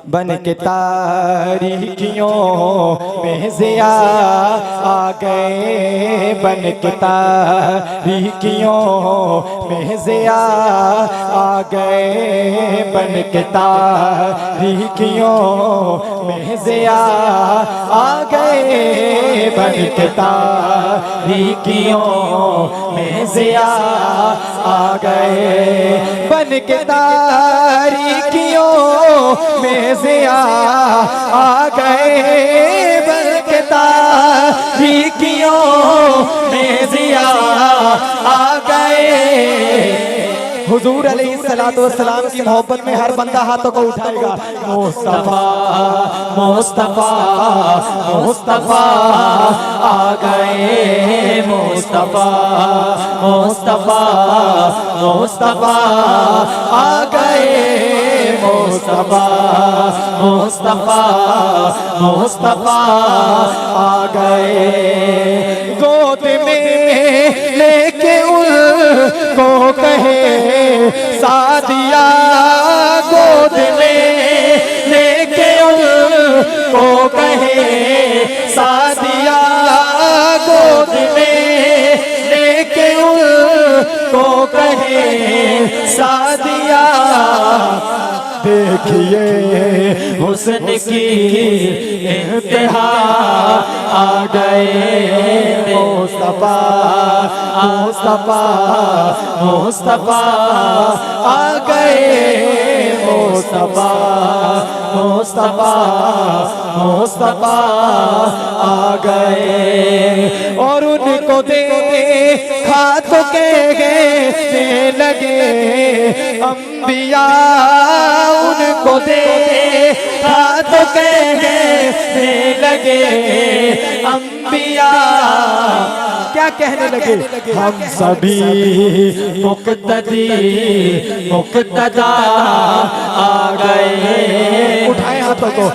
بن کے تاریکیوں میں ضیا آ گئے، بن کے تاریکیوں میں ضیا آ گئے، بن کے تاریکیوں میں ضیا آ گئے، بن کے تاریکیوں میں ضیا آ گئے، بن کے تاریکیوں میں ضیا آ گئے، بن کے تاریکیوں میں ضیا آ گئے۔ حضور علیہ السلام کی محبت میں ہر بندہ ہاتھوں کو اٹھائے گا۔ مصطفیٰ مصطفیٰ مصطفیٰ آ گئے، مصطفیٰ مصطفیٰ مصطفیٰ آ گئے، مصطفیٰ مصطفیٰ مصطفیٰ آ گئے۔ گود میں لے کے ان کو کہے سعدیہ، گود میں لے کے ان کو کہے سعدیہ، گود میں لے کے ان کو کہے سعدیہ۔ دیکھیے حسن کی انتہا آ گئے، مصطفیٰ مصطفیٰ مصطفیٰ آ گئے، مصطفیٰ مصطفیٰ مصطفیٰ آ گئے۔ اور ان کو دیکھا تو کہنے لگے انبیاء، ان کو دیکھا تو کہنے لگے انبیاء، کیا کہنے لگے؟ ہم سبھی مقتدی مقتدا آ گئے۔ اٹھائیں ہاتھوں کو۔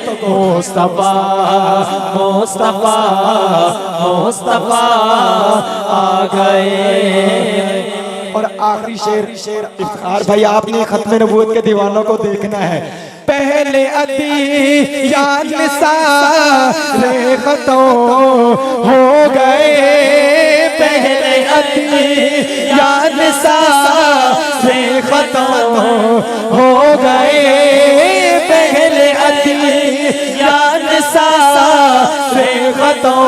مصطفیٰ مصطفیٰ مصطفیٰ آ گئے۔ اور آخری شعر افتخار بھائی، آپ نے ختم نبوت کے دیوانوں کو دیکھنا ہے۔ پہلے ادیان سارے ختم ہو گئے، پہلے ادیان سارے ختم ہو گئے، پہلے ادیان سارے ختم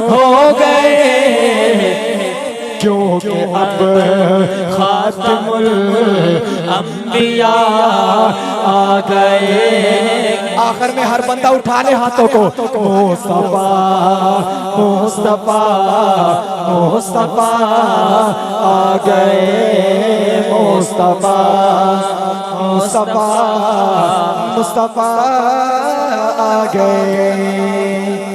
ہو گئے، کیونکہ اب خاتم الانبیاء آ گئے۔ آخر میں ہر بندہ اٹھا لے ہاتھوں کو۔ مصطفیٰ مصطفیٰ مصطفیٰ آ گئے، مصطفیٰ مصطفیٰ مصطفیٰ آ گئے۔